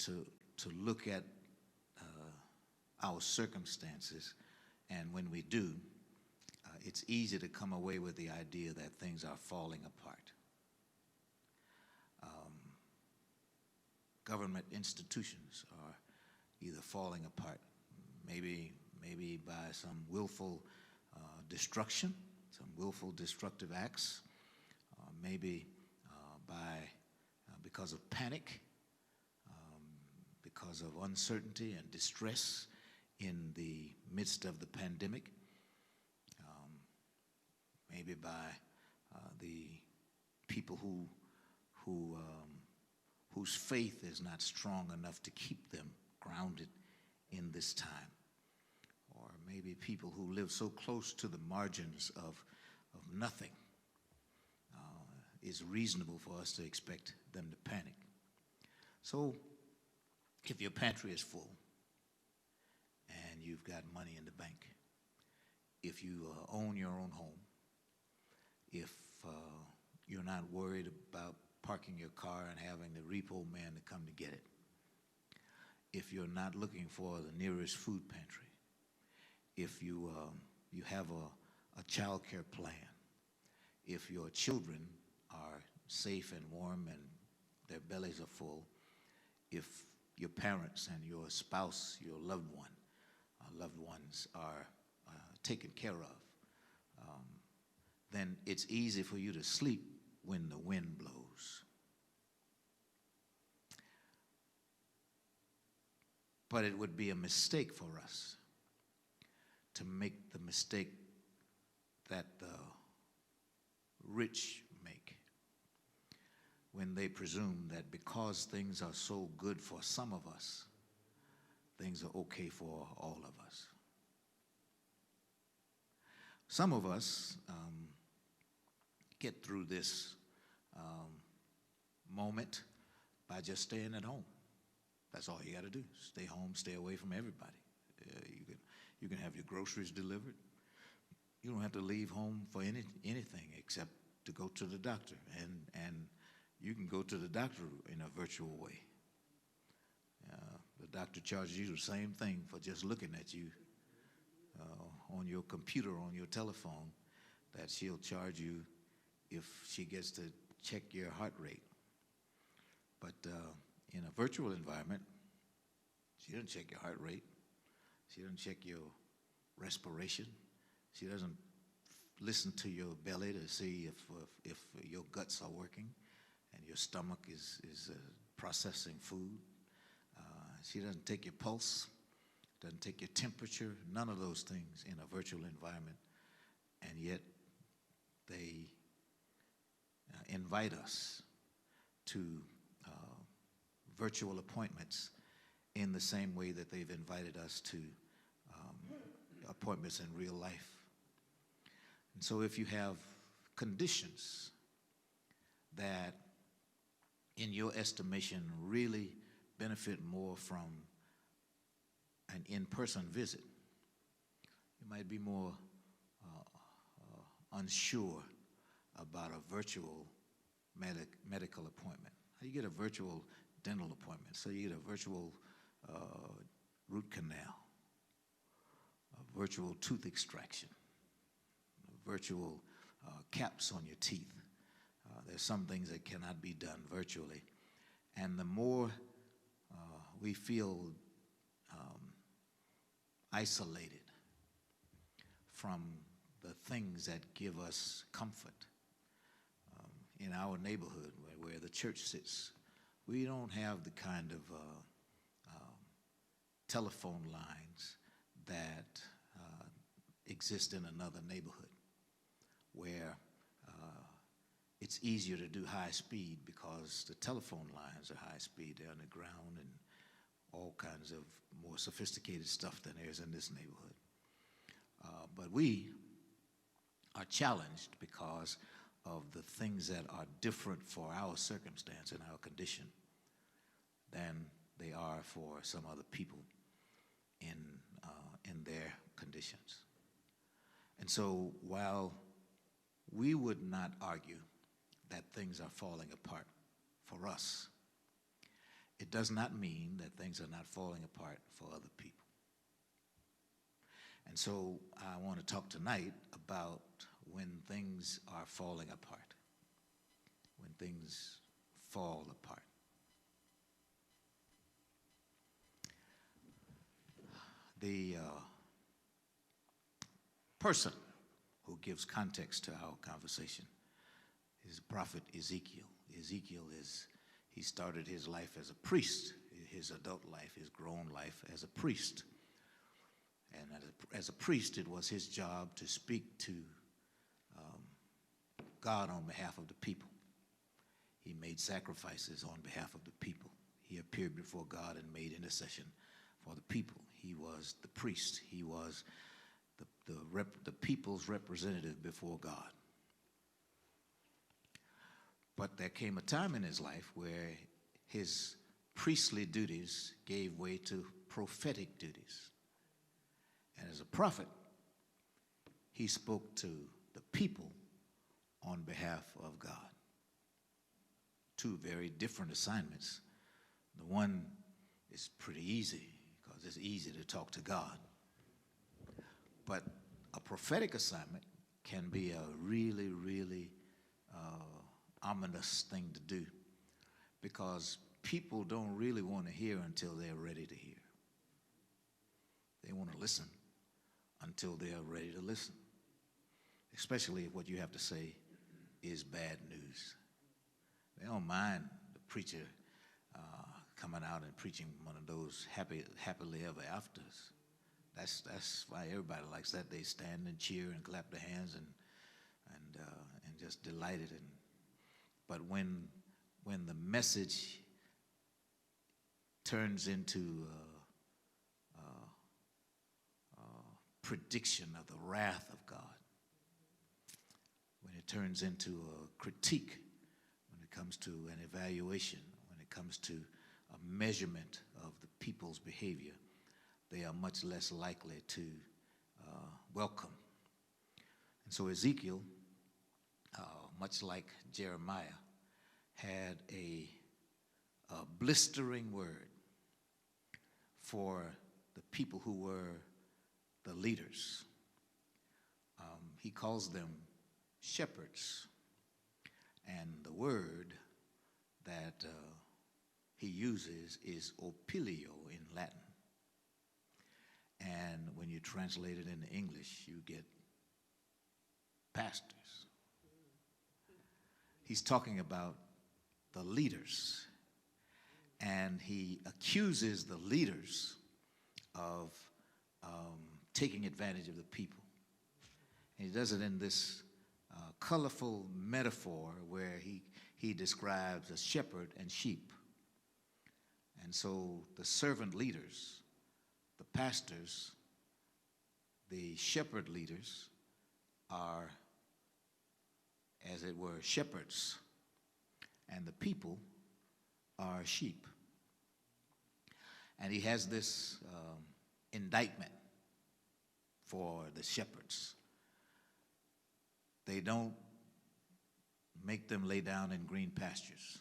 to look at our circumstances, and when we do, it's easy to come away with the idea that things are falling apart. Government institutions are either falling apart, maybe by some willful destruction, some willful destructive acts, maybe because of panic, because of uncertainty and distress in the midst of the pandemic, maybe by the people whose faith is not strong enough to keep them grounded in this time, or maybe people who live so close to the margins of nothing. It's reasonable for us to expect them to panic. So if your pantry is full and you've got money in the bank, if you own your own home, if you're not worried about parking your car and having the repo man to come to get it, if you're not looking for the nearest food pantry, if you have a child care plan, if your children are safe and warm and their bellies are full, if your parents and your spouse, your loved ones are taken care of, then it's easy for you to sleep when the wind blows. But it would be a mistake for us to make the mistake that the rich make when they presume that because things are so good for some of us, things are okay for all of us. Some of us get through this moment by just staying at home. That's all you got to do. Stay home, stay away from everybody. You can have your groceries delivered. You don't have to leave home for anything except to go to the doctor, and you can go to the doctor in a virtual way. The doctor charges you the same thing for just looking at you on your computer, on your telephone, that she'll charge you if she gets to check your heart rate. But in a virtual environment, she doesn't check your heart rate. She doesn't check your respiration. She doesn't listen to your belly to see if your guts are working and your stomach is processing food. She doesn't take your pulse, doesn't take your temperature, none of those things in a virtual environment. And yet they invite us to virtual appointments in the same way that they've invited us to appointments in real life. And so if you have conditions that, in your estimation, really benefit more from an in-person visit, you might be more unsure about a virtual medical appointment. How do you get a virtual dental appointment? So you get a virtual root canal, a virtual tooth extraction, virtual caps on your teeth. There's some things that cannot be done virtually. And the more we feel isolated from the things that give us comfort, in our neighborhood where the church sits, we don't have the kind of telephone lines that exist in another neighborhood, where it's easier to do high speed because the telephone lines are high speed. They're underground and all kinds of more sophisticated stuff than there is in this neighborhood. But we are challenged because of the things that are different for our circumstance and our condition than they are for some other people in their conditions. And so while we would not argue that things are falling apart for us, it does not mean that things are not falling apart for other people. And so I want to talk tonight about when things are falling apart, when things fall apart. The person who gives context to our conversation is prophet Ezekiel. Ezekiel he started his life as a priest, his adult life, his grown life as a priest. And as a priest, it was his job to speak to God on behalf of the people. He made sacrifices on behalf of the people. He appeared before God and made intercession for the people. He was the priest. He was the people's representative before God. But there came a time in his life where his priestly duties gave way to prophetic duties. And as a prophet, he spoke to the people on behalf of God. Two very different assignments. The one is pretty easy because it's easy to talk to God. But a prophetic assignment can be a really, really ominous thing to do, because people don't really want to hear until they're ready to hear. They want to listen until they are ready to listen, especially if what you have to say is bad news. They don't mind the preacher coming out and preaching one of those happily ever afters. That's why everybody likes that. They stand and cheer and clap their hands and just delighted. But when the message turns into prediction of the wrath of God, when it turns into a critique, when it comes to an evaluation, when it comes to a measurement of the people's behavior, they are much less likely to welcome. And so Ezekiel, much like Jeremiah, had a blistering word for the people who were the leaders. He calls them shepherds. And the word that he uses is opilio in Latin. And when you translate it into English, you get pastors. He's talking about the leaders. And he accuses the leaders of taking advantage of the people. And he does it in this colorful metaphor where he describes a shepherd and sheep. And so the servant leaders, the pastors, the shepherd leaders are, as it were, shepherds, and the people are sheep. And he has this indictment for the shepherds. They don't make them lay down in green pastures.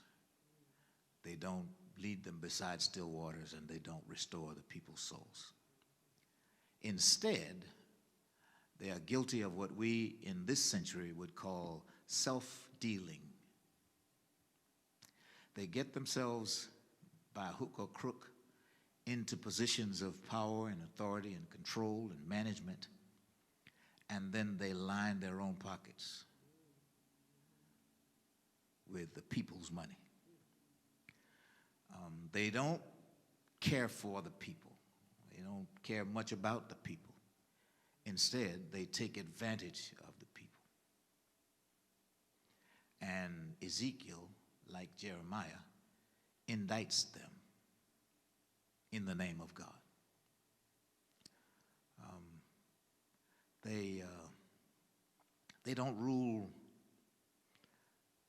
They don't lead them beside still waters, and they don't restore the people's souls. Instead, they are guilty of what we in this century would call self-dealing. They get themselves by hook or crook into positions of power and authority and control and management, and then they line their own pockets with the people's money. They don't care for the people. They don't care much about the people. Instead, they take advantage of the people. And Ezekiel, like Jeremiah, indicts them in the name of God. They don't rule.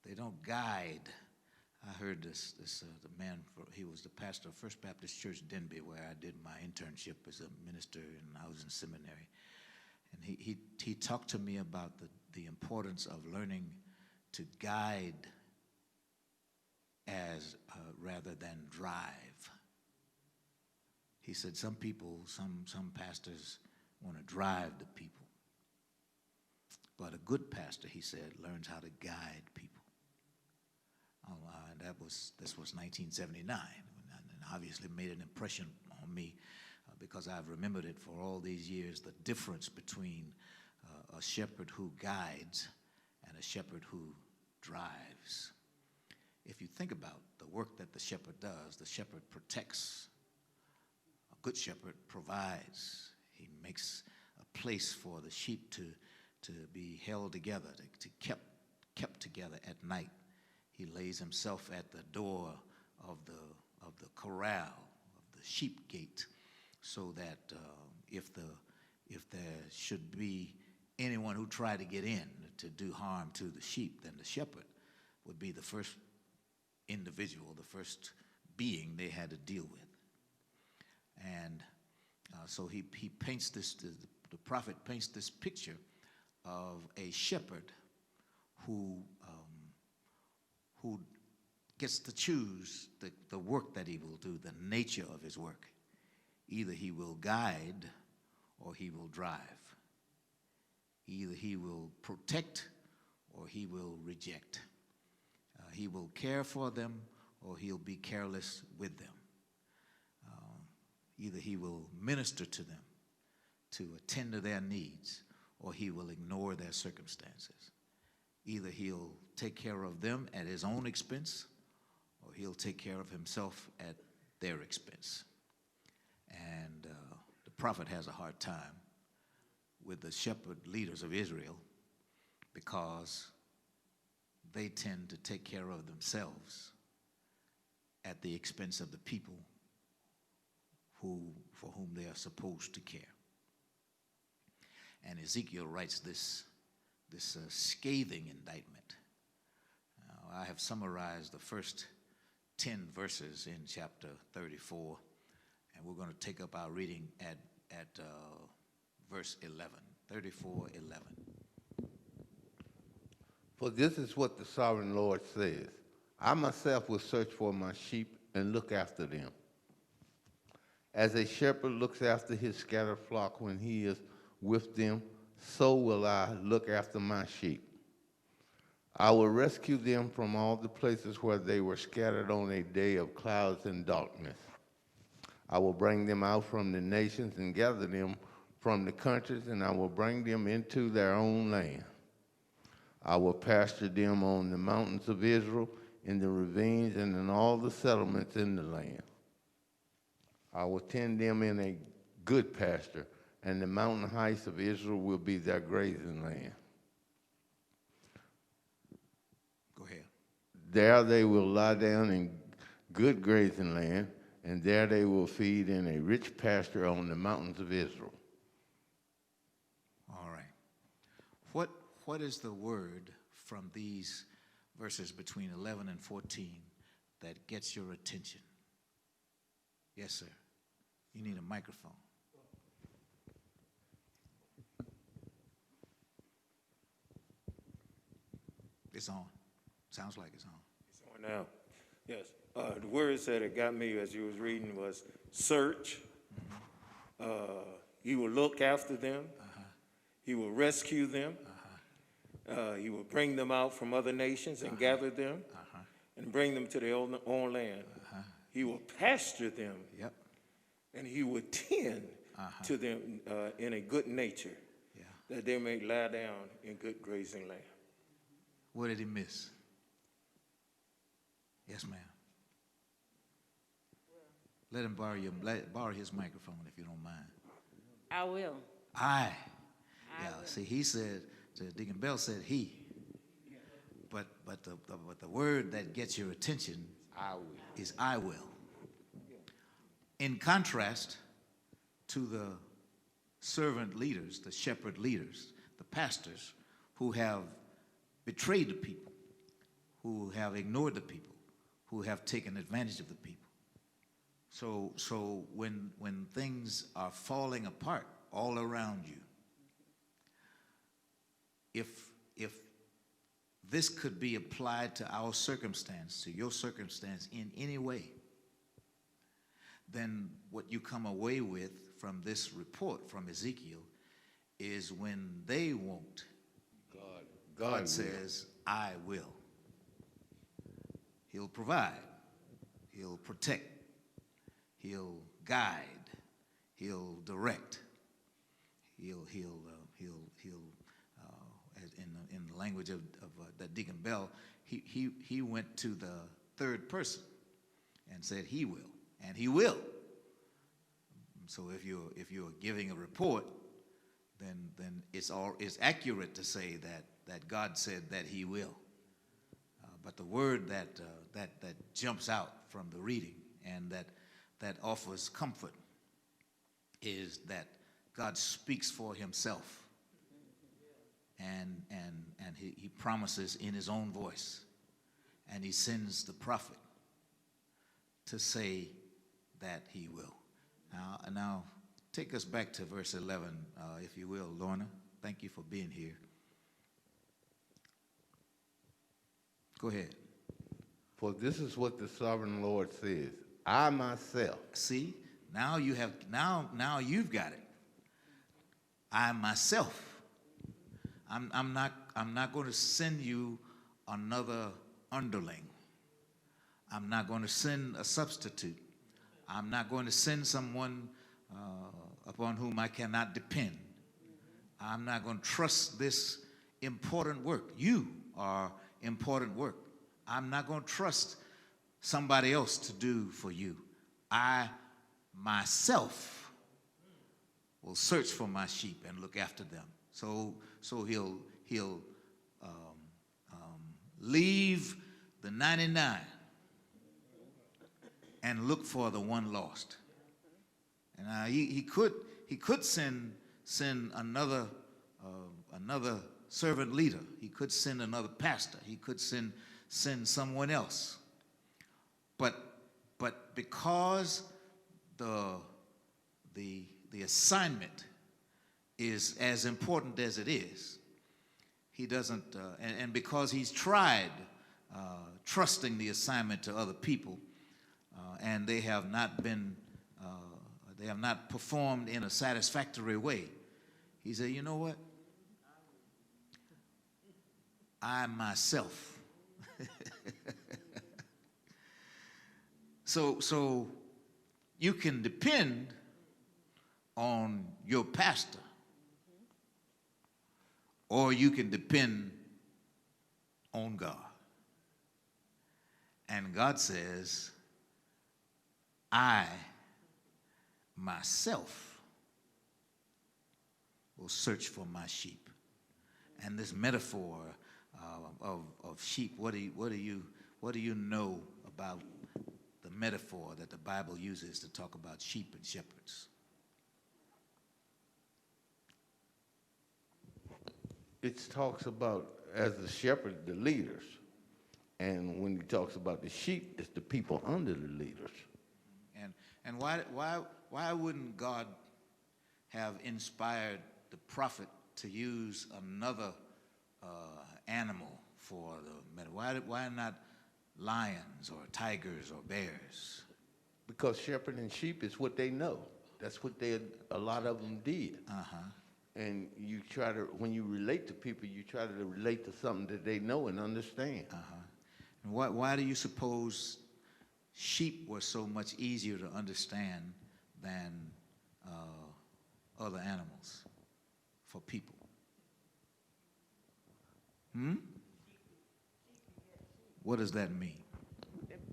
They don't guide. I heard the man, he was the pastor of First Baptist Church, Denby, where I did my internship as a minister, and I was in seminary. And he talked to me about the importance of learning to guide as rather than drive. He said some people, some pastors want to drive the people. But a good pastor, he said, learns how to guide people. This was 1979, and obviously made an impression on me because I've remembered it for all these years, the difference between a shepherd who guides and a shepherd who drives. If you think about the work that the shepherd does, the shepherd protects. A good shepherd provides. He makes a place for the sheep to be held together, to kept together at night. He lays himself at the door of the corral, of the sheep gate, so that if there should be anyone who tried to get in to do harm to the sheep, then the shepherd would be the first individual, the first being they had to deal with. And so he paints this, the prophet paints this picture of a shepherd who gets to choose the work that he will do, the nature of his work. Either he will guide or he will drive. Either he will protect or he will reject. He will care for them or he'll be careless with them. Either he will minister to them to attend to their needs or he will ignore their circumstances. Either he'll take care of them at his own expense or he'll take care of himself at their expense. And the prophet has a hard time with the shepherd leaders of Israel because they tend to take care of themselves at the expense of the people for whom they are supposed to care. And Ezekiel writes this scathing indictment. I have summarized the first 10 verses in chapter 34, and we're going to take up our reading at verse 11, 34:11. For this is what the sovereign Lord says. I myself will search for my sheep and look after them. As a shepherd looks after his scattered flock when he is with them, so will I look after my sheep. I will rescue them from all the places where they were scattered on a day of clouds and darkness. I will bring them out from the nations and gather them from the countries, and I will bring them into their own land. I will pasture them on the mountains of Israel, in the ravines, and in all the settlements in the land. I will tend them in a good pasture, and the mountain heights of Israel will be their grazing land. Go ahead. There they will lie down in good grazing land, and there they will feed in a rich pasture on the mountains of Israel. All right. What is the word from these verses between 11 and 14 that gets your attention? Yes, sir. You need a microphone. It's on. Sounds like it's on. It's on now. Yes. The words that it got me as you was reading was search. Mm-hmm. He will look after them. Uh-huh. He will rescue them. Uh-huh. He will bring them out from other nations and gather them and bring them to their own land. Uh-huh. He will pasture them. Yep. And he will tend to them in a good nature, that they may lie down in good grazing land. What did he miss? Yes, ma'am. Let him borrow his microphone if you don't mind. I will. I will. See, he said, Deacon Bell said he. But the word that gets your attention is I will. In contrast to the servant leaders, the shepherd leaders, the pastors who have betrayed the people, who have ignored the people, who have taken advantage of the people. So when things are falling apart all around you, if this could be applied to our circumstance, to your circumstance in any way, then what you come away with from this report from Ezekiel is when they won't, God says, I will. He'll provide. He'll protect. He'll guide. He'll direct. He'll in the language of that Deacon Bell, he went to the third person and said he will, and he will. So if you're giving a report, then it's accurate to say that God said that he will. But the word that jumps out from the reading and that offers comfort is that God speaks for himself, and he promises in his own voice, and he sends the prophet to say that he will. Now take us back to verse 11, if you will, Lorna. Thank you for being here. Go ahead. For this is what the sovereign Lord says: I myself. See, now you've got it. I myself. I'm not going to send you another underling. I'm not going to send a substitute. I'm not going to send someone upon whom I cannot depend. I'm not going to trust this important work. You are important work. I'm not going to trust somebody else to do for you. I myself will search for my sheep and look after them. So he'll leave the 99 and look for the one lost. And he could send another servant leader. He could send another pastor. He could send someone else. But because the assignment is as important as it is, he doesn't, and because he's tried trusting the assignment to other people, and they have not performed in a satisfactory way, he said, you know what? I myself. So you can depend on your pastor, or you can depend on God. And God says, I myself will search for my sheep. And this metaphor of sheep, what do you know about the metaphor that the Bible uses to talk about sheep and shepherds? It talks about, as the shepherd, the leaders. And when he talks about the sheep, it's the people under the leaders. And why wouldn't God have inspired the prophet to use another animal for the metaphor? Why not lions or tigers or bears? Because shepherding sheep is what they know. That's what a lot of them did. Uh-huh. And you try to, when you relate to people, you try to relate to something that they know and understand. Uh-huh. And why do you suppose sheep were so much easier to understand than other animals for people? What does that mean?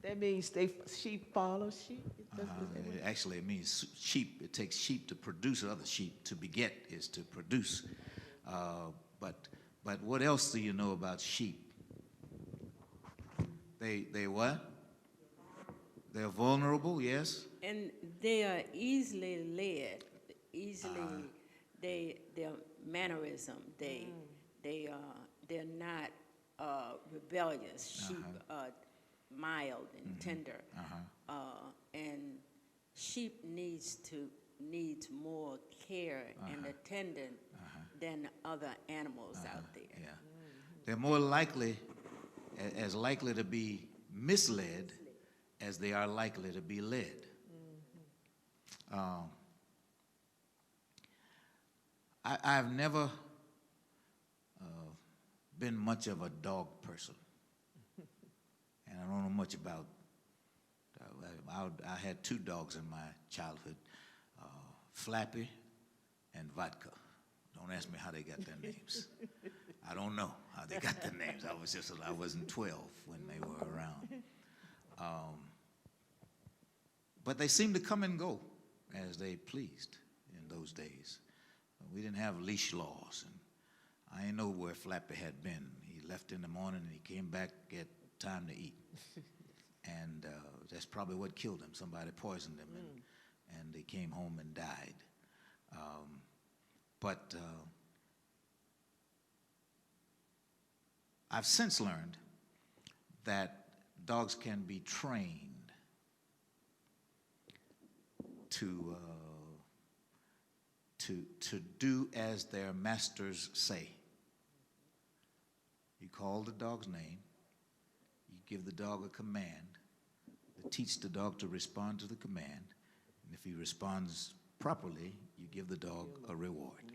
That means sheep follow sheep. Actually, it means sheep. It takes sheep to produce other sheep. To beget is to produce. But what else do you know about sheep? They what? They're vulnerable, yes? And they are easily led, their mannerism, they're not rebellious. Sheep are mild and tender, and sheep needs more care and attendance than other animals out there. Yeah. They're more likely as likely to be misled as they are likely to be led. I've never been much of a dog person, and I don't know much about. I had two dogs in my childhood, Flappy and Vodka. Don't ask me how they got their names. I don't know how they got their names. I wasn't 12 when they were around. But they seemed to come and go as they pleased in those days. We didn't have leash laws, and I didn't know where Flappy had been. He left in the morning and he came back at time to eat. And that's probably what killed him. Somebody poisoned him, and they came home and died. But I've since learned that dogs can be trained to do as their masters say. You call the dog's name, you give the dog a command, to teach the dog to respond to the command, and if he responds properly, you give the dog a reward.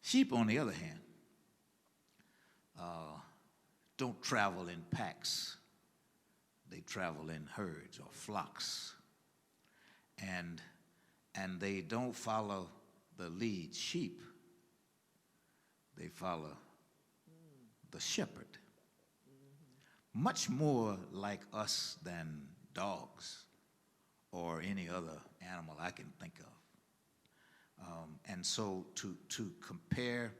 Sheep, on the other hand, don't travel in packs. They travel in herds or flocks. And they don't follow the lead sheep. They follow the shepherd. Much more like us than dogs or any other animal I can think of. And so to compare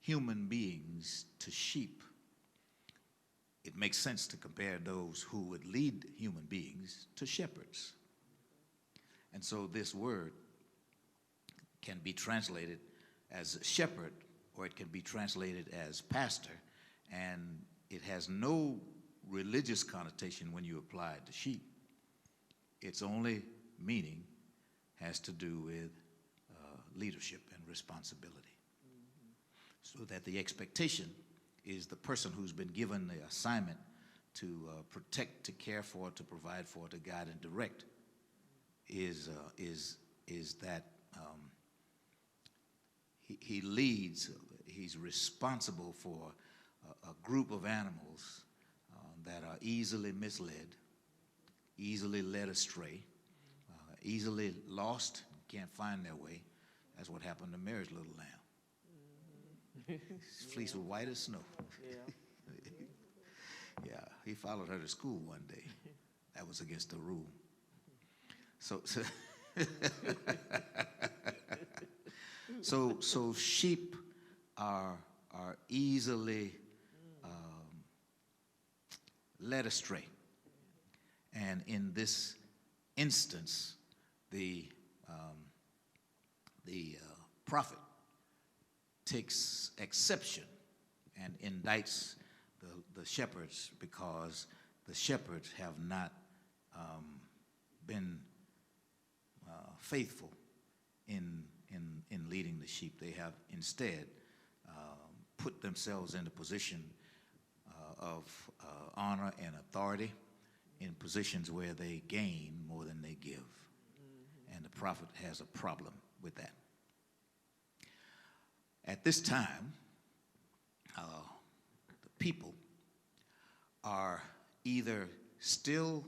human beings to sheep, it makes sense to compare those who would lead human beings to shepherds. And so this word can be translated as shepherd, or it can be translated as pastor, and it has no religious connotation when you apply it to sheep. Its only meaning has to do with leadership and responsibility. So that the expectation is the person who's been given the assignment to protect, to care for, to provide for, to guide and direct is that he leads, he's responsible for a group of animals that are easily misled, easily led astray, easily lost, can't find their way. That's what happened to Mary's little lamb. His fleece was white as snow. Yeah, he followed her to school one day. That was against the rule. So sheep are easily led astray, and in this instance, the prophet takes exception and indicts the shepherds because the shepherds have not been faithful in leading the sheep. They have instead put themselves in a position of honor and authority, in positions where they gain more than they give. And the prophet has a problem with that. At this time, the people are either still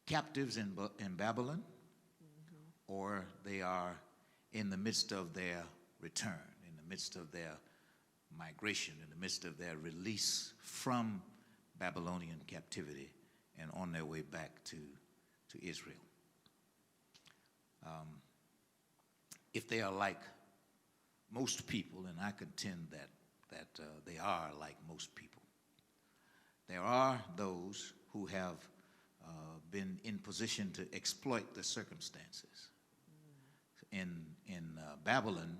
captives in Babylon, or they are in the midst of their return, in the midst of their migration, in the midst of their release from Babylonian captivity and on their way back to Israel. If they are like most people, and I contend that they are like most people, there are those who have been in position to exploit the circumstances. In Babylon,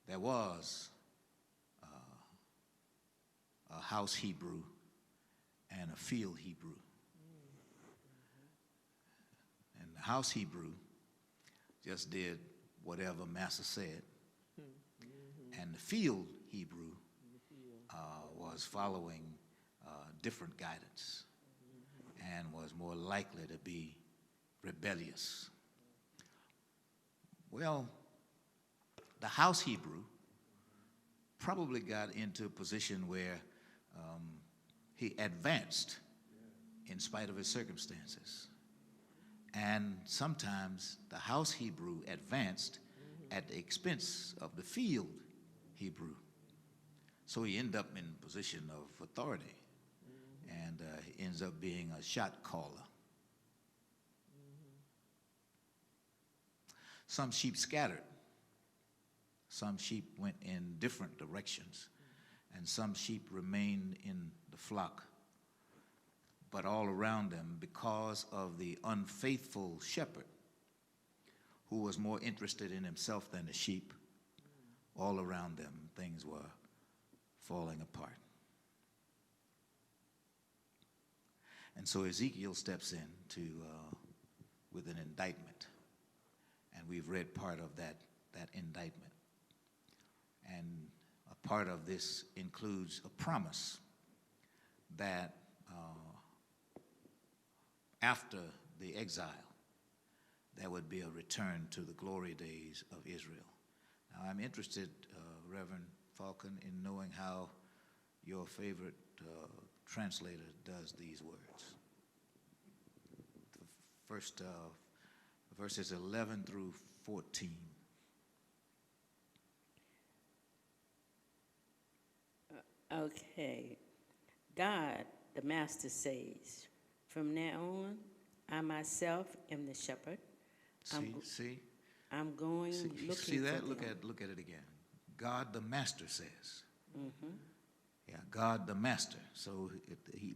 there was a house Hebrew and a field Hebrew. And the house Hebrew just did whatever Massa said. And the field Hebrew was following different guidance and was more likely to be rebellious. Well, the house Hebrew probably got into a position where he advanced in spite of his circumstances. And sometimes the house Hebrew advanced at the expense of the field Hebrew. So he ended up in a position of authority, and he ends up being a shot caller. Some sheep scattered. Some sheep went in different directions, and some sheep remained in the flock. But all around them, because of the unfaithful shepherd, who was more interested in himself than the sheep, all around them, things were falling apart. And so Ezekiel steps in with an indictment, and we've read part of that indictment. And a part of this includes a promise that after the exile, there would be a return to the glory days of Israel. Now, I'm interested, Reverend Falcon, in knowing how your favorite translator does these words. The first verses 11 through 14. Okay. God, the Master says, from now on, I myself am the shepherd. I'm going looking see that? for Look them. at it again. God the Master says. Mm-hmm. Yeah, God the Master. So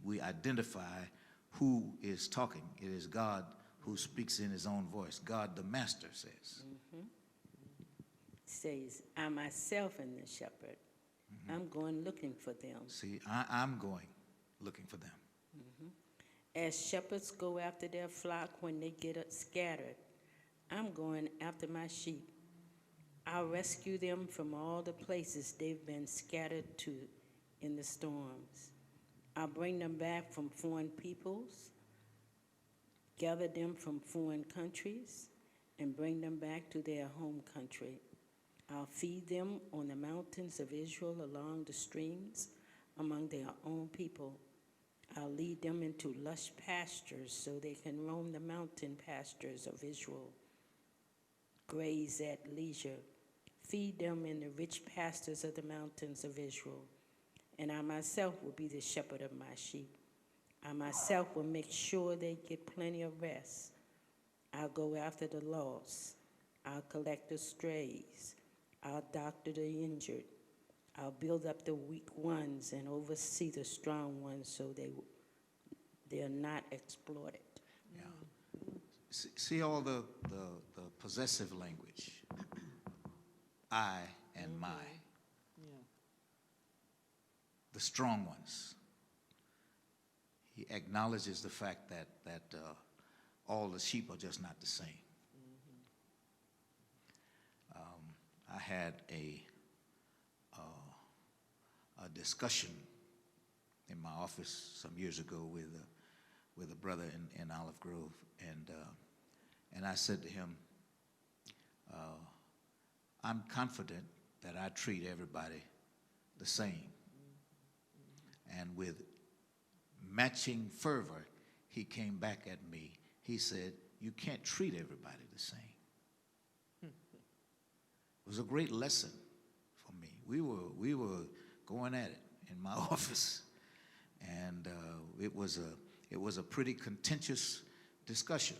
we identify who is talking. It is God who speaks in his own voice. God the Master says. Mm-hmm. Says, I myself am the shepherd. Mm-hmm. I'm going looking for them. See, I'm going looking for them. Mm-hmm. As shepherds go after their flock when they get scattered, I'm going after my sheep. I'll rescue them from all the places they've been scattered to in the storms. I'll bring them back from foreign peoples, gather them from foreign countries, and bring them back to their home country. I'll feed them on the mountains of Israel along the streams among their own people. I'll lead them into lush pastures so they can roam the mountain pastures of Israel, graze at leisure, feed them in the rich pastures of the mountains of Israel. And I myself will be the shepherd of my sheep. I myself will make sure they get plenty of rest. I'll go after the lost. I'll collect the strays. I'll doctor the injured. I'll build up the weak ones and oversee the strong ones so they're not exploited. Yeah. See all the possessive language. I and my. Yeah. The strong ones. He acknowledges the fact that all the sheep are just not the same. I had a discussion in my office some years ago with a brother in Olive Grove, and I said to him, I'm confident that I treat everybody the same. And with matching fervor, he came back at me. He said, you can't treat everybody the same. It was a great lesson for me. We were going at it in my office, and it was a pretty contentious discussion,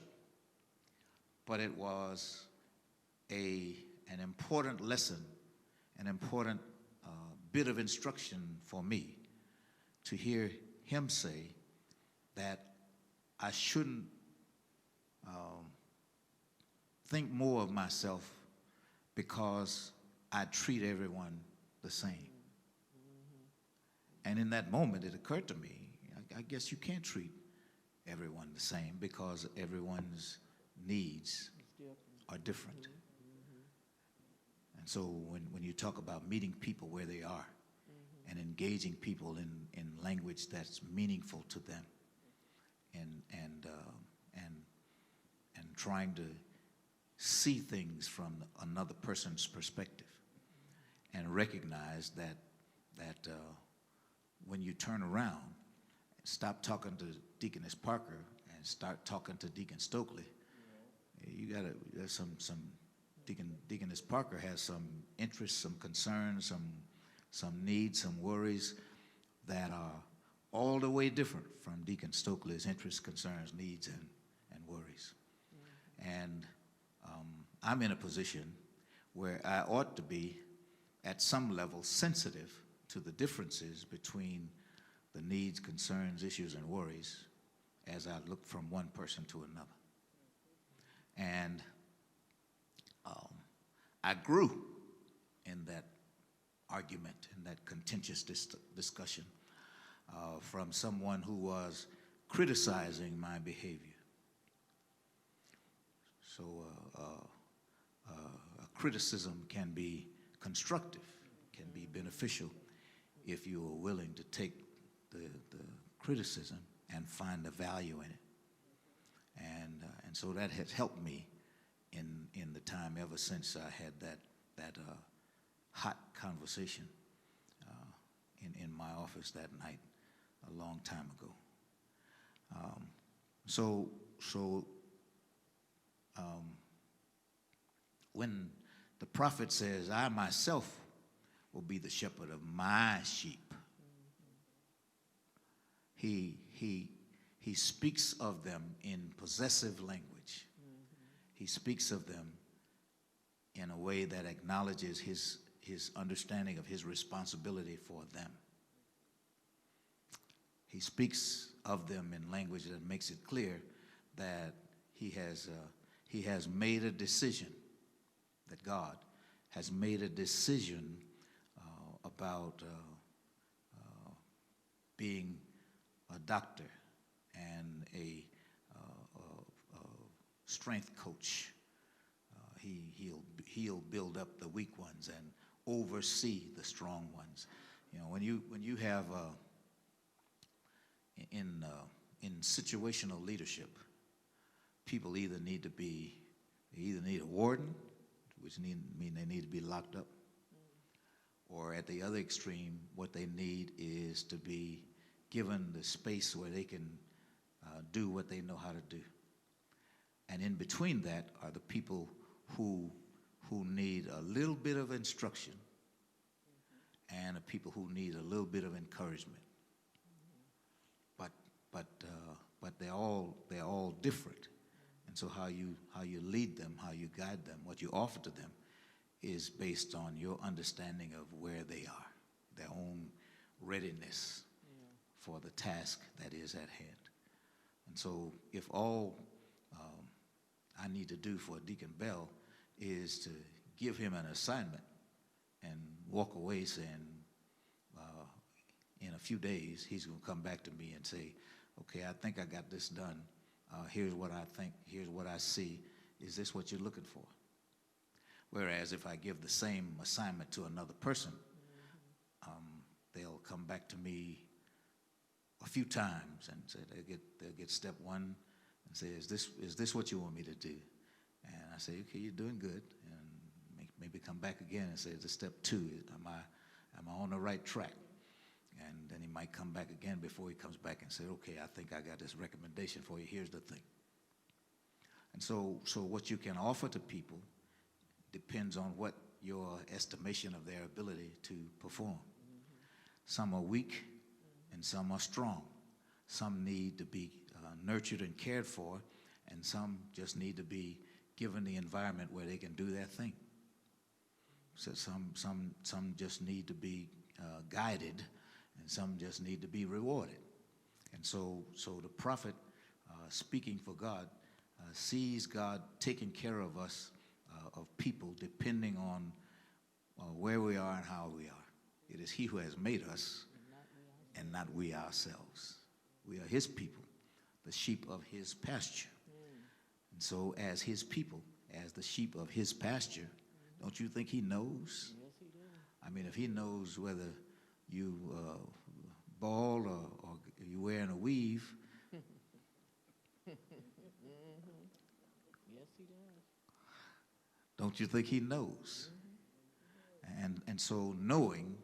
but it was an important lesson, an important bit of instruction for me to hear him say that I shouldn't think more of myself because I treat everyone the same. And in that moment, it occurred to me, I guess you can't treat everyone the same because everyone's needs are different. And so when you talk about meeting people where they are and engaging people in language that's meaningful to them, and trying to see things from another person's perspective, and recognize that when you turn around, stop talking to Deaconess Parker and start talking to Deacon Stokely. There's some Deaconess Parker has some interests, some concerns, some needs, some worries that are all the way different from Deacon Stokely's interests, concerns, needs, and worries. And I'm in a position where I ought to be, at some level, sensitive to the differences between the needs, concerns, issues, and worries as I look from one person to another. And I grew in that argument, in that contentious discussion, from someone who was criticizing my behavior. So a criticism can be constructive, can be beneficial if you are willing to take the criticism and find the value in it. And so that has helped me in the time ever since I had that hot conversation in my office that night a long time ago. When the prophet says, I myself will be the shepherd of my sheep, he speaks of them in possessive language. He speaks of them in a way that acknowledges his understanding of his responsibility for them. He speaks of them in language that makes it clear that he has made a decision, that God has made a decision about being a doctor and a strength coach. He'll build up the weak ones and oversee the strong ones. You know, when you have in situational leadership, people either need a warden, which mean they need to be locked up, or at the other extreme, what they need is to be given the space where they can do what they know how to do. And in between that are the people who need a little bit of instruction and the people who need a little bit of encouragement. But they're all different. And so how you lead them, how you guide them, what you offer to them is based on your understanding of where they are, their own readiness for the task that is at hand. And so if all I need to do for Deacon Bell is to give him an assignment and walk away saying, in a few days, he's going to come back to me and say, okay, I think I got this done. Here's what I think. Here's what I see. Is this what you're looking for? Whereas if I give the same assignment to another person, they'll come back to me a few times and say they'll get step one and say, is this what you want me to do? And I say, okay, you're doing good. And maybe come back again and say, is this step two? Am I on the right track? And then he might come back again before he comes back and say, okay, I think I got this recommendation for you. Here's the thing. And so what you can offer to people depends on what your estimation of their ability to perform. Some are weak and some are strong. Some need to be nurtured and cared for, and some just need to be given the environment where they can do their thing. So some just need to be guided, and some just need to be rewarded. And so the prophet, speaking for God, sees God taking care of us, of people, depending on where we are and how we are. It is he who has made us and not we ourselves. We are his people, the sheep of his pasture. And so as his people, as the sheep of his pasture, don't you think he knows? Yes, he does. I mean, if he knows whether bald or you wearing a weave. Yes, he does. Don't you think he knows? And so knowing,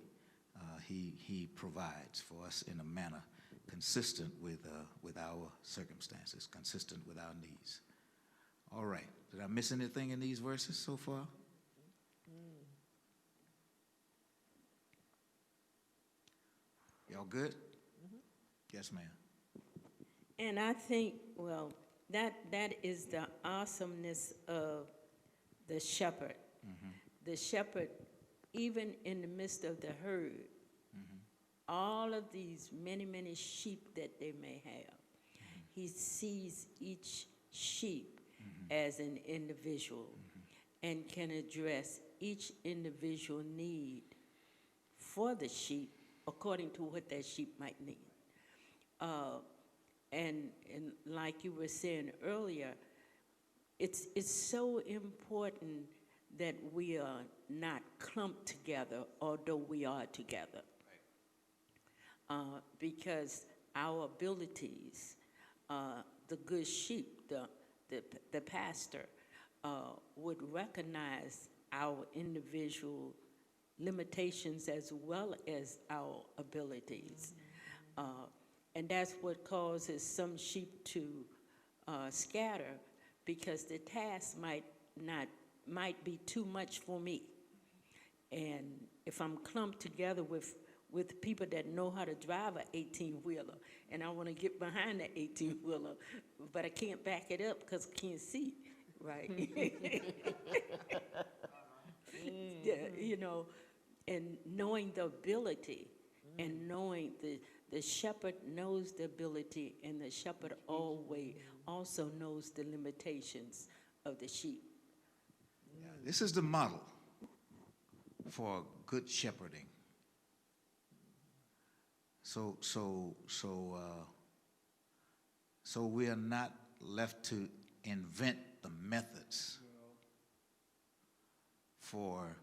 he provides for us in a manner consistent with our circumstances, consistent with our needs. All right. Did I miss anything in these verses so far? Y'all good? Yes, ma'am. And I think, well, that is the awesomeness of the shepherd. The shepherd, even in the midst of the herd, all of these many, many sheep that they may have, he sees each sheep as an individual and can address each individual need for the sheep according to what that sheep might need. And like you were saying earlier, it's so important that we are not clumped together, although we are together. Because our abilities, the good sheep, the pastor, would recognize our individual limitations as well as our abilities. And that's what causes some sheep to scatter, because the task might be too much for me. And if I'm clumped together with people that know how to drive an 18-wheeler, and I want to get behind the 18-wheeler, but I can't back it up because I can't see, right? Yeah, you know, and knowing the ability, and knowing the shepherd knows the ability, and the shepherd always also knows the limitations of the sheep. Yeah, this is the model for good shepherding. So we are not left to invent the methods for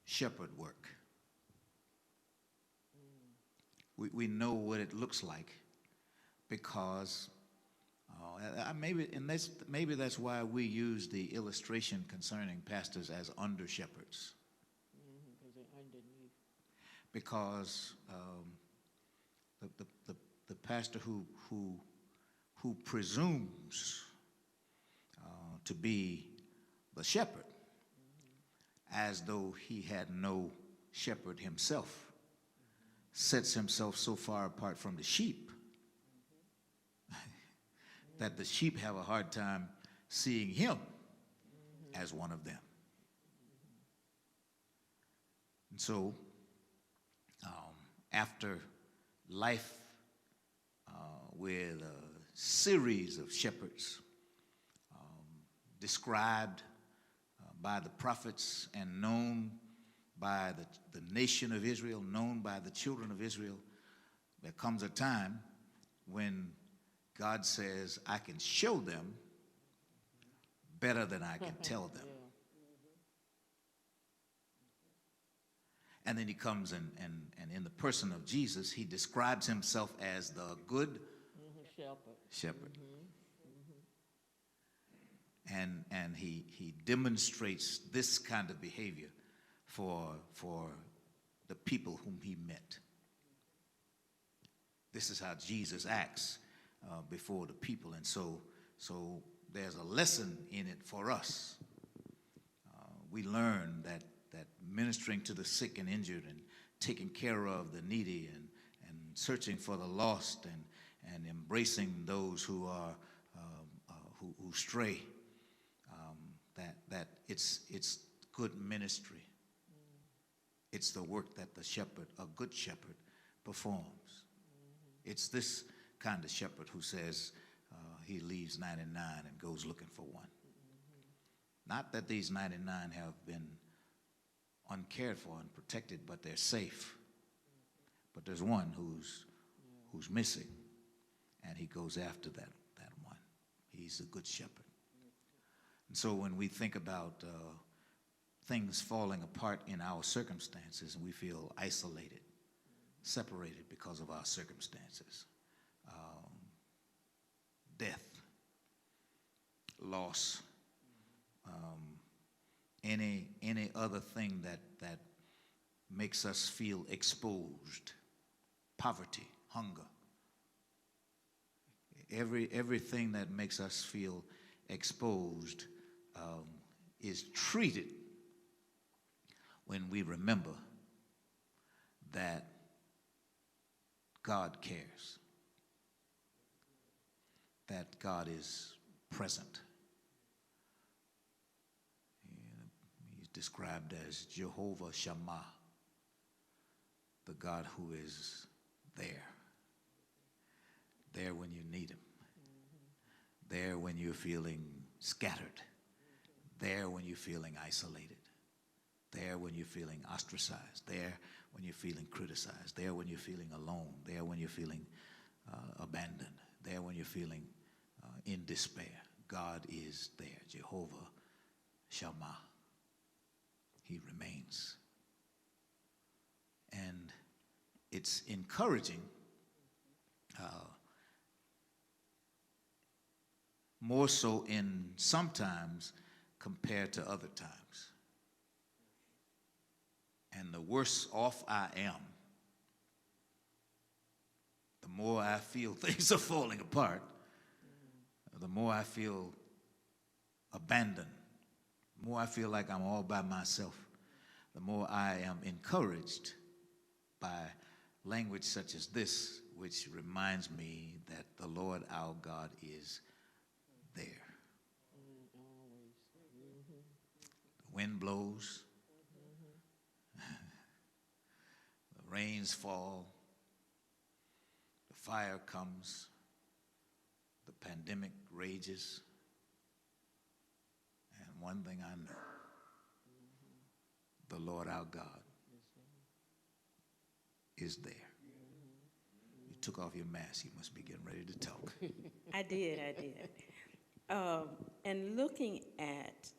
shepherd work. We know what it looks like because maybe that's why we use the illustration concerning pastors as under shepherds. Because they're underneath. Because the pastor who presumes to be the shepherd, as though he had no shepherd himself, sets himself so far apart from the sheep that the sheep have a hard time seeing him as one of them. And so, after life with a series of shepherds described by the prophets and known by the nation of Israel, known by the children of Israel, there comes a time when God says, I can show them better than I can tell them. And then he comes and in the person of Jesus, he describes himself as the good shepherd. And he demonstrates this kind of behavior for the people whom he met. This is how Jesus acts before the people. And so there's a lesson in it for us. We learn that ministering to the sick and injured and taking care of the needy and searching for the lost and embracing those who are who stray, that it's good ministry. It's the work that the shepherd, a good shepherd, performs. It's this kind of shepherd who says he leaves 99 and goes looking for one. Not that these 99 have been uncared for and protected, but they're safe. But there's one who's missing, and he goes after that one. He's a good shepherd. And so when we think about things falling apart in our circumstances, and we feel isolated, separated because of our circumstances. Death, loss, any other thing that makes us feel exposed, poverty, hunger. Everything that makes us feel exposed is treated when we remember that God cares, that God is present. He's described as Jehovah Shammah, the God who is there when you need him, there when you're feeling scattered, there when you're feeling isolated, there when you're feeling ostracized, there when you're feeling criticized, there when you're feeling alone, there when you're feeling abandoned, there when you're feeling in despair. God is there, Jehovah Shammah. He remains. And it's encouraging, more so in sometimes compared to other times. And the worse off I am, the more I feel things are falling apart, the more I feel abandoned, the more I feel like I'm all by myself, the more I am encouraged by language such as this, which reminds me that the Lord our God is there. The wind blows, the rains fall, the fire comes, the pandemic rages, and one thing I know, the Lord our God is there. You took off your mask, you must be getting ready to talk. I did. And looking at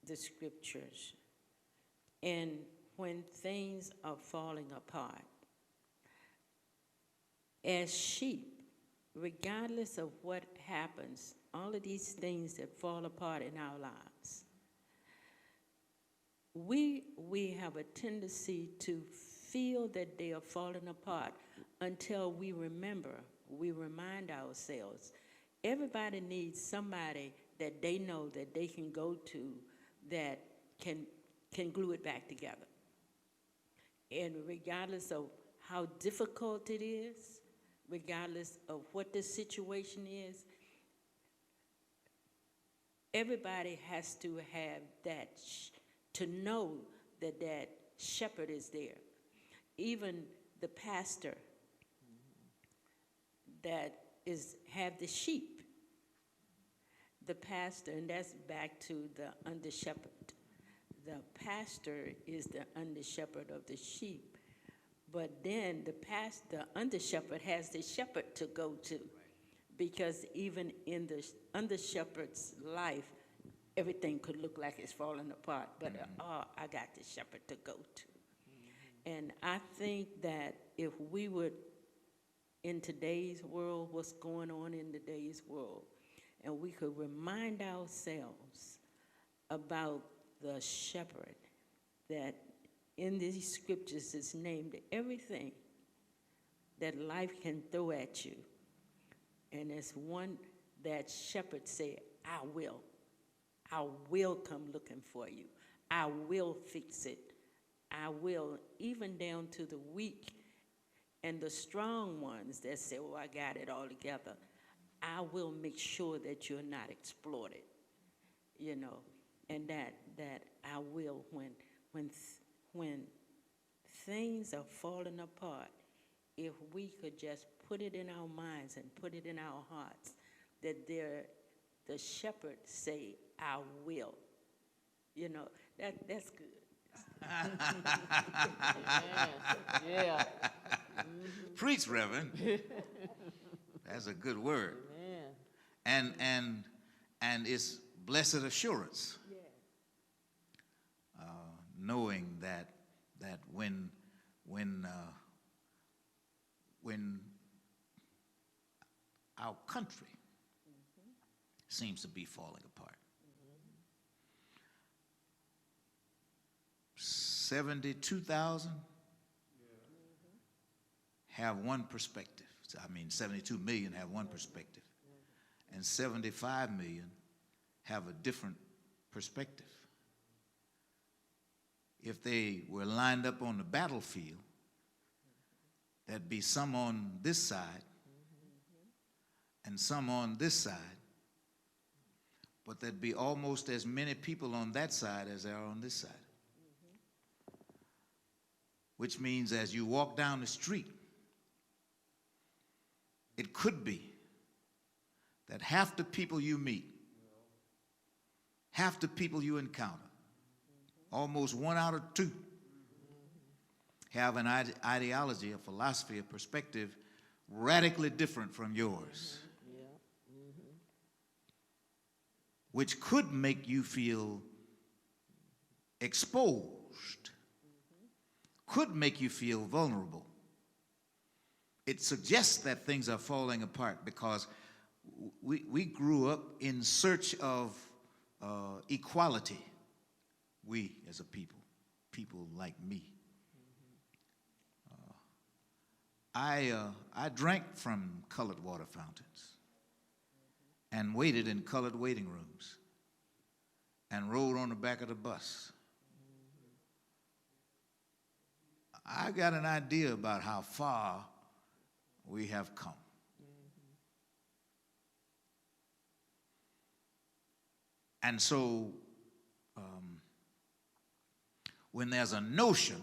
the scriptures, and when things are falling apart, as sheep, regardless of what happens, all of these things that fall apart in our lives, we have a tendency to feel that they are falling apart until we remind ourselves. Everybody needs somebody that they know that they can go to that can glue it back together. And regardless of how difficult it is, regardless of what the situation is, everybody has to have that, to know that that shepherd is there. Even the pastor that have the sheep, the pastor, and that's back to the under shepherd. The pastor is the under shepherd of the sheep, but then the under shepherd has the shepherd to go to, because even in the under shepherd's life, everything could look like it's falling apart, but I got the shepherd to go to. And I think that if we would, in today's world, what's going on in today's world, and we could remind ourselves about the shepherd that in these scriptures is named everything that life can throw at you. And it's one that shepherd said, I will come looking for you. I will fix it. I will, even down to the weak and the strong ones that say, oh, I got it all together. I will make sure that you're not exploited, and that I will, when things are falling apart, if we could just put it in our minds and put it in our hearts, that the shepherd say, I will, that's good. Yeah. Preach, Reverend. That's a good word. Amen. And it's blessed assurance. knowing that when our country seems to be falling apart. 72,000 have one perspective. I mean, 72 million have one perspective, and 75 million have a different perspective. If they were lined up on the battlefield, there'd be some on this side and some on this side, but there'd be almost as many people on that side as there are on this side. Which means as you walk down the street, it could be that half the people you meet, half the people you encounter, almost 1 out of 2, have an ideology, a philosophy, a perspective radically different from yours, which could make you feel exposed, could make you feel vulnerable. It suggests that things are falling apart because we grew up in search of equality. We as a people like me. I drank from colored water fountains and waited in colored waiting rooms and rode on the back of the bus. I got an idea about how far we have come. And so when there's a notion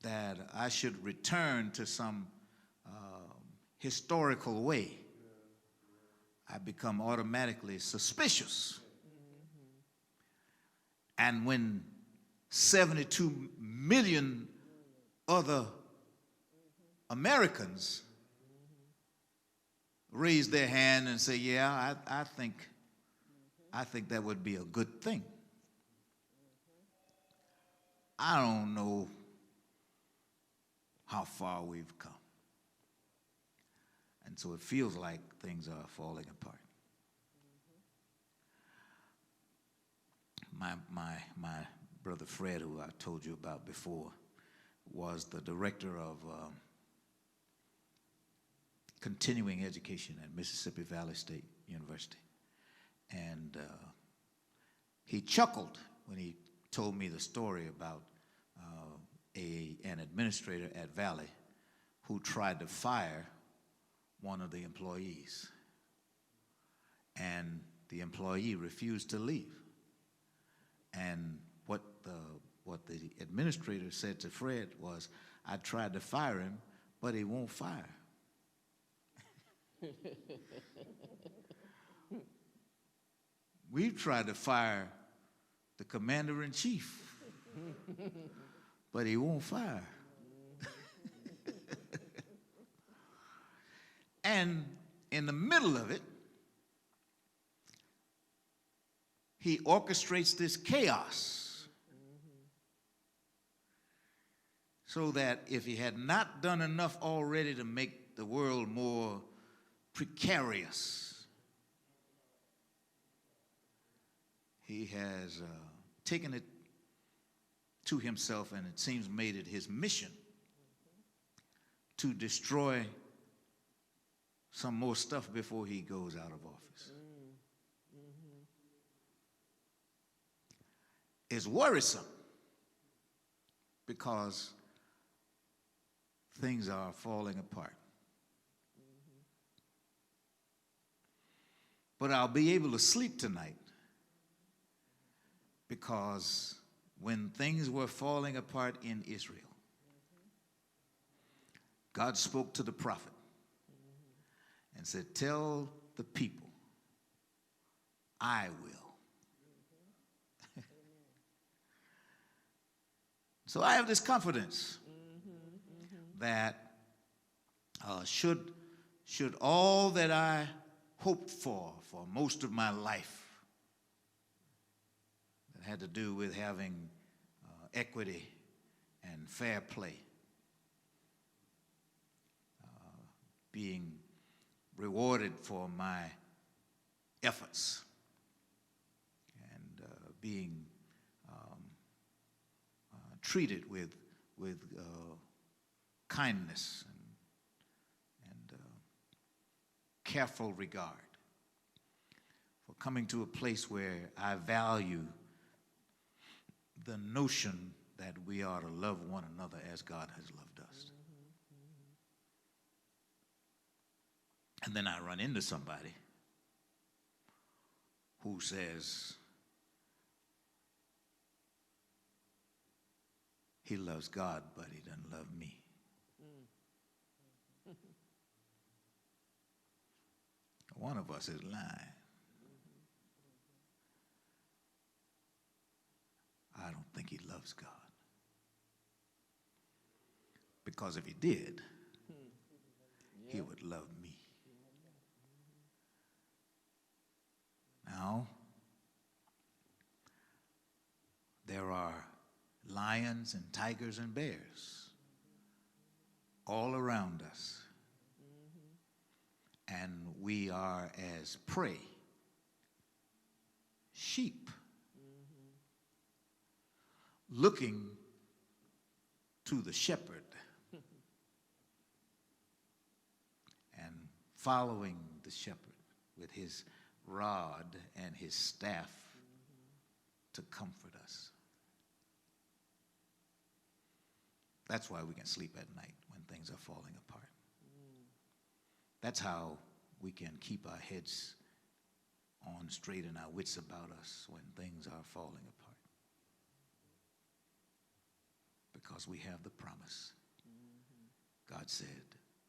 that I should return to some historical way, I become automatically suspicious. And when 72 million other Americans raise their hand and say, yeah, I think that would be a good thing. I don't know how far we've come. And so it feels like things are falling apart. My brother Fred, who I told you about before, was the director of continuing education at Mississippi Valley State University. And he chuckled when he told me the story about an administrator at Valley who tried to fire one of the employees. And the employee refused to leave. And what the administrator said to Fred was, I tried to fire him, but he won't fire. We've tried to fire the commander-in-chief, but he won't fire. And in the middle of it, he orchestrates this chaos so that if he had not done enough already to make the world more precarious, he has taken it to himself, and it seems made it his mission to destroy some more stuff before he goes out of office. It's worrisome because things are falling apart. But I'll be able to sleep tonight because when things were falling apart in Israel, God spoke to the prophet and said, tell the people, I will. So I have this confidence that should all that I hoped for most of my life that had to do with having equity and fair play, being rewarded for my efforts, and being treated with kindness and careful regard, for coming to a place where I value the notion that we are to love one another as God has loved us. And then I run into somebody who says he loves God, but he doesn't love me. One of us is lying. I don't think he loves God. Because if he did, he would love me. Now, there are lions and tigers and bears all around us. And we are as prey, sheep, looking to the shepherd and following the shepherd with his rod and his staff to comfort us. That's why we can sleep at night when things are falling apart. That's how we can keep our heads on straight and our wits about us when things are falling apart. Because we have the promise. God said,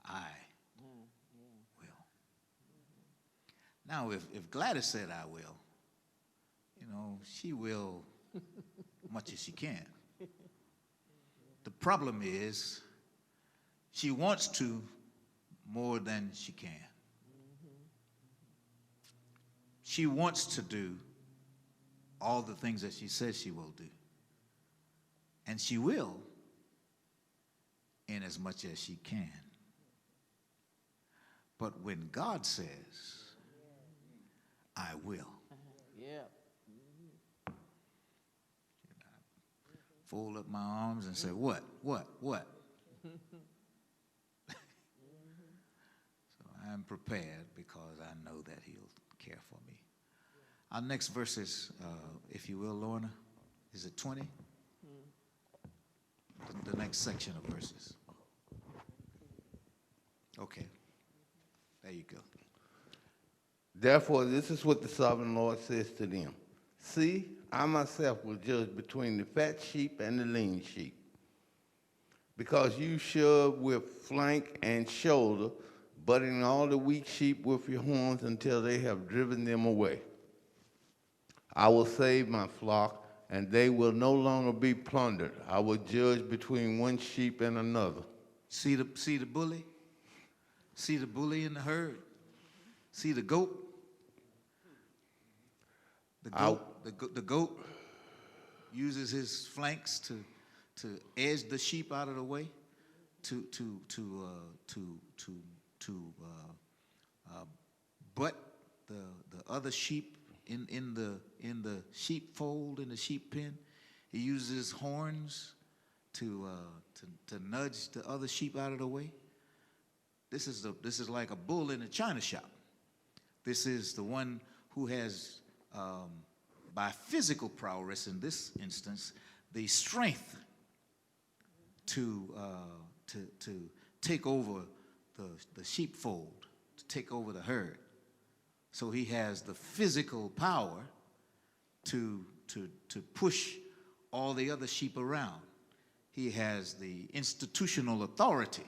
I will. Now, if Gladys said I will, you know, she will much as she can. The problem is she wants to more than she can. She wants to do all the things that she says she will do. And she will in as much as she can. But when God says, I will, fold up my arms and say, what? So I'm prepared because I know that he'll care for me. Our next verses, if you will, Lorna, is it 20? The next section of verses. Okay. There you go. Therefore, this is what the sovereign Lord says to them. See, I myself will judge between the fat sheep and the lean sheep. Because you shove with flank and shoulder, butting all the weak sheep with your horns until they have driven them away. I will save my flock, and they will no longer be plundered. I will judge between one sheep and another. See the bully? See the bully in the herd? See the goat? The goat uses his flanks to edge the sheep out of the way, to butt the other sheep in the sheepfold, in the sheep pen. He uses his horns to nudge the other sheep out of the way. This is like a bull in a china shop. This is the one who has, by physical prowess in this instance, the strength to take over the sheepfold, to take over the herd. So he has the physical power to push all the other sheep around. He has the institutional authority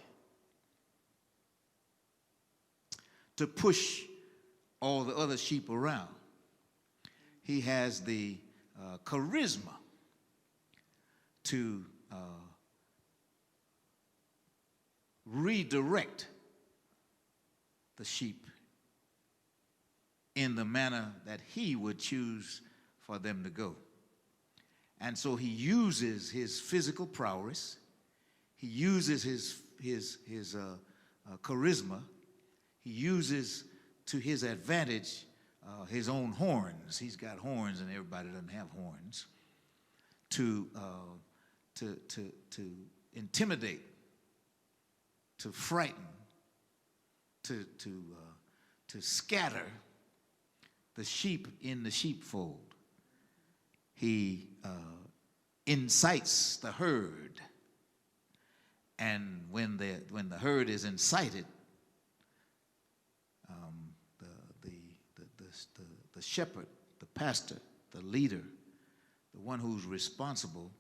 to push all the other sheep around. He has the charisma to redirect the sheep in the manner that he would choose for them to go. And so he uses his physical prowess, he uses his charisma, he uses to his advantage his own horns. He's got horns, and everybody doesn't have horns. To intimidate, to frighten, to scatter the sheep in the sheepfold. He incites the herd, and when the herd is incited, the shepherd, the pastor, the leader, the one who's responsible,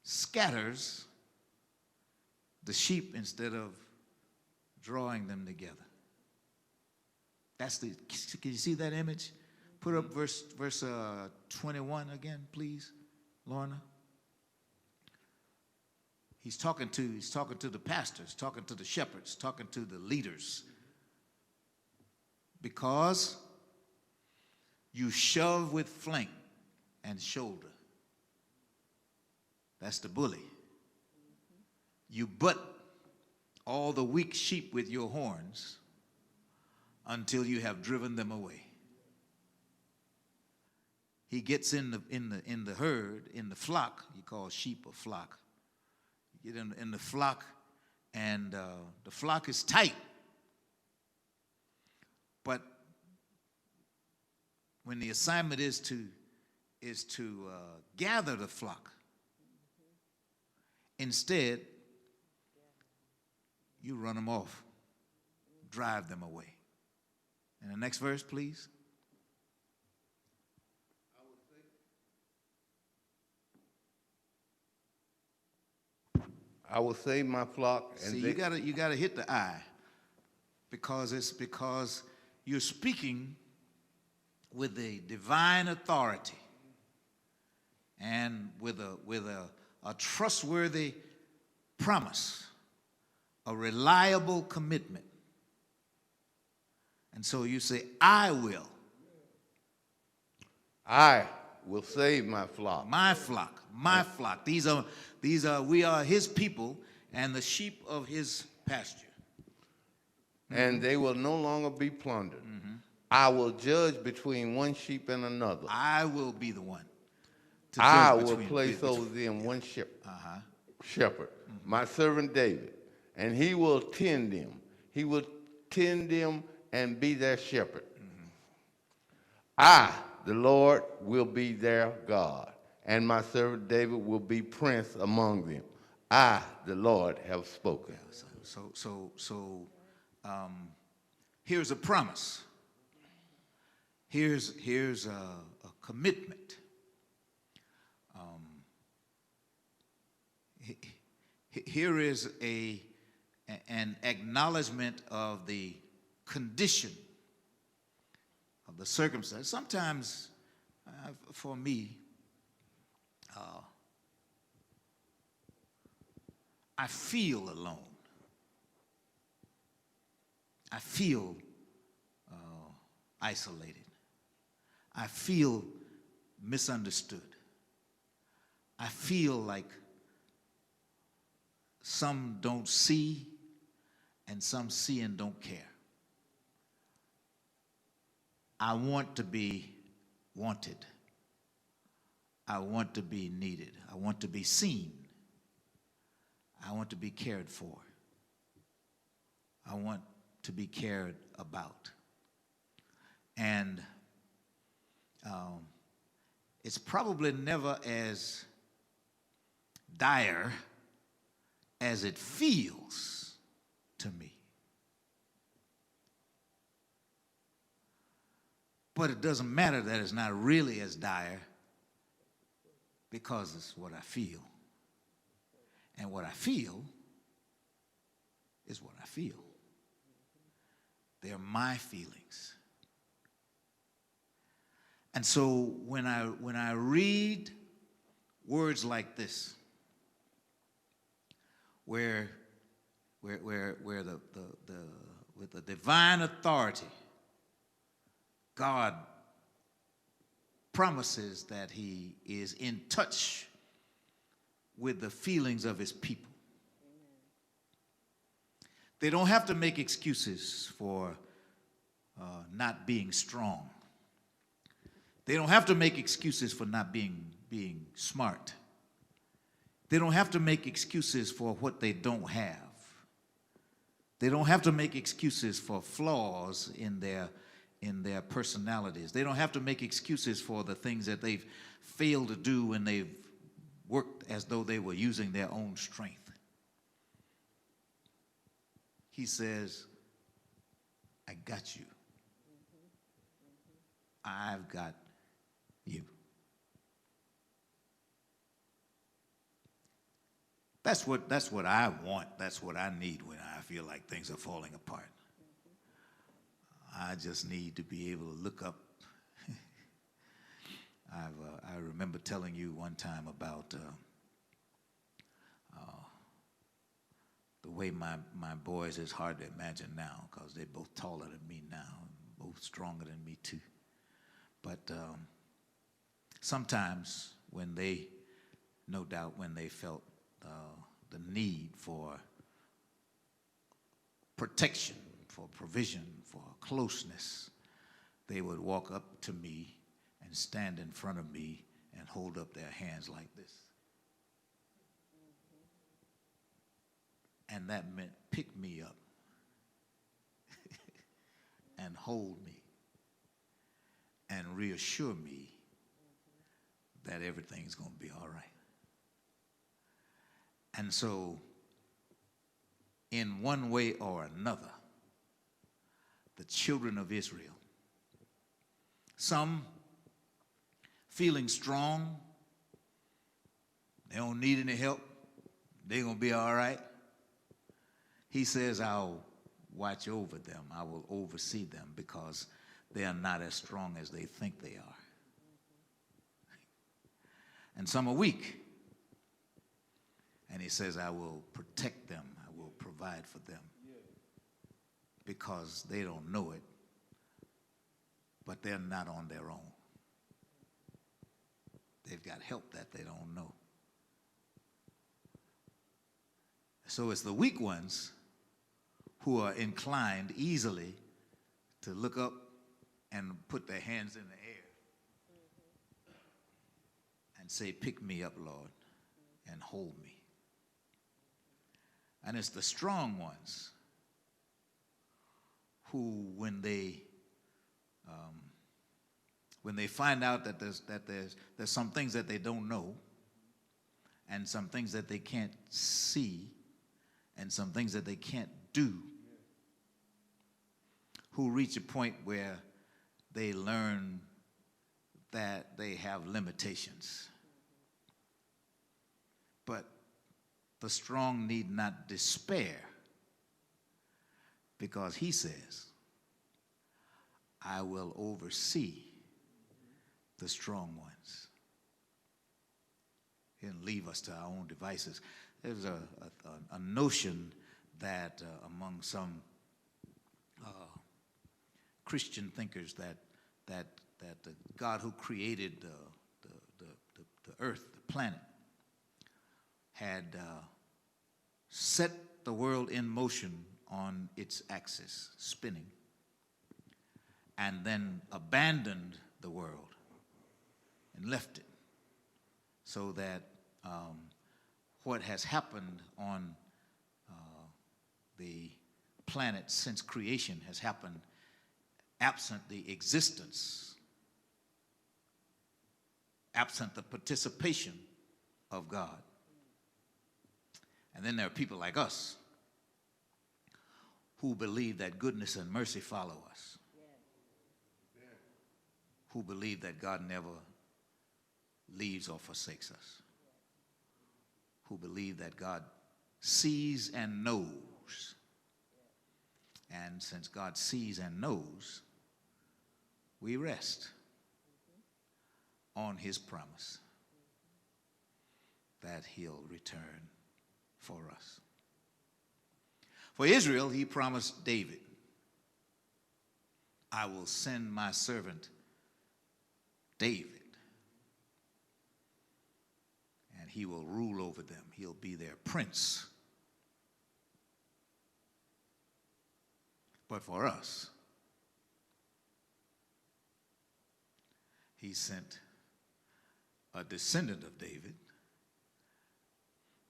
scatters the sheep instead of drawing them together. Can you see that image? Put up verse 21 again, please, Lorna. He's talking to the pastors, talking to the shepherds, talking to the leaders. Because you shove with flank and shoulder. That's the bully. You butt all the weak sheep with your horns until you have driven them away. He gets in the herd, in the flock. You call sheep a flock. You get in the flock, and the flock is tight. But when the assignment is to gather the flock, instead you run them off, drive them away. And the next verse, please. I will save my flock. And see, you gotta hit the I, because you're speaking with a divine authority and with a trustworthy promise, a reliable commitment. And so you say, I will. I will save my flock. My flock, my flock. We are his people and the sheep of his pasture. And they will no longer be plundered. I will judge between one sheep and another. I will be the one to I judge will between place over them one shepherd, Mm-hmm. my servant David, and he will tend them. He will tend them and be their shepherd. Mm-hmm. I, the Lord, will be their God, and my servant David will be prince among them. I, the Lord, have spoken. So here's a promise. Here's a commitment. Here is an acknowledgement of the condition of the circumstance. Sometimes, for me, I feel alone. I feel isolated. I feel misunderstood. I feel like some don't see and some see and don't care. I want to be wanted. I want to be needed. I want to be seen. I want to be cared for. I want to be cared about. And it's probably never as dire as it feels to me. But it doesn't matter that it's not really as dire, because it's what I feel. And what I feel is what I feel. They're my feelings. And so when I read words like this, where with the divine authority, God promises that he is in touch with the feelings of his people. They don't have to make excuses for not being strong. They don't have to make excuses for not being smart. They don't have to make excuses for what they don't have. They don't have to make excuses for flaws in their personalities. They don't have to make excuses for the things that they've failed to do when they've worked as though they were using their own strength. He says, I got you. I've got you. That's what I want. That's what I need when I feel like things are falling apart. I just need to be able to look up. I remember telling you one time about the way my boys, is hard to imagine now because they're both taller than me now, both stronger than me too. But sometimes when they, no doubt when they felt the need for protection, for provision, for closeness, they would walk up to me and stand in front of me and hold up their hands like this. And that meant pick me up and hold me and reassure me that everything's going to be all right. And so, in one way or another, the children of Israel, some feeling strong, they don't need any help, they're going to be all right. He says, I'll watch over them. I will oversee them because they are not as strong as they think they are. And some are weak. And he says, I will protect them. I will provide for them. Because they don't know it, but they're not on their own. They've got help that they don't know. So it's the weak ones who are inclined easily to look up and put their hands in the air and say, pick me up, Lord, and hold me. And it's the strong ones who, when they find out that there's some things that they don't know, and some things that they can't see, and some things that they can't do, who reach a point where they learn that they have limitations. But the strong need not despair, because he says, I will oversee the strong ones. He didn't leave us to our own devices. There's a notion that among some Christian thinkers that the God who created the earth, the planet, had set the world in motion on its axis, spinning, and then abandoned the world and left it, so that what has happened on the planet since creation has happened absent the existence, absent the participation of God. And then there are people like us who believe that goodness and mercy follow us, who believe that God never leaves or forsakes us, who believe that God sees and knows. And since God sees and knows, we rest on his promise that he'll return for us. For Israel, he promised David, I will send my servant David, and he will rule over them. He'll be their prince. But for us, he sent a descendant of David,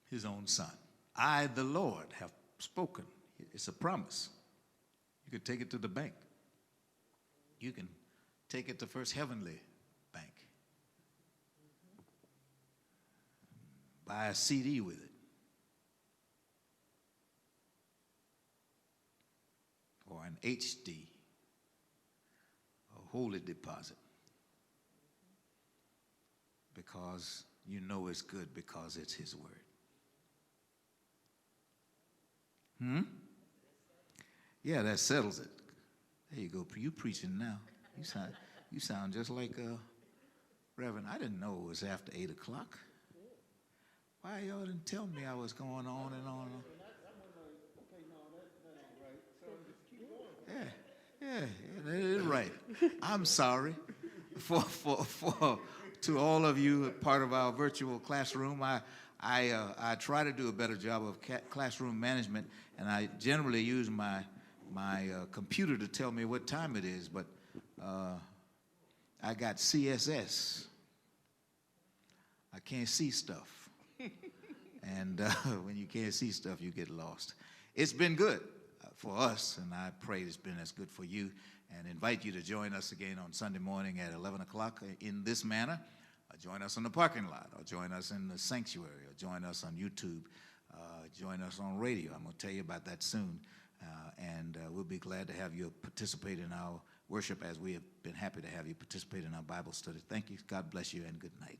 his own son. I, the Lord, have spoken. It's a promise. You can take it to the bank. You can take it to First Heavenly Bank. Buy a CD with it. Or an HD, a holy deposit. Because you know it's good because it's his word. Yeah, that settles it. There you go. You preaching now. You sound just like Reverend. I didn't know it was after 8 o'clock. Why y'all didn't tell me I was going on and on? Yeah, that is right. I'm sorry for to all of you part of our virtual classroom. I try to do a better job of classroom management, and I generally use my computer to tell me what time it is, but I got CSS. I can't see stuff. And when you can't see stuff, you get lost. It's been good for us, and I pray it's been as good for you, and invite you to join us again on Sunday morning at 11 o'clock in this manner. Join us in the parking lot, or join us in the sanctuary, or join us on YouTube, join us on radio. I'm going to tell you about that soon, and we'll be glad to have you participate in our worship as we have been happy to have you participate in our Bible study. Thank you. God bless you, and good night.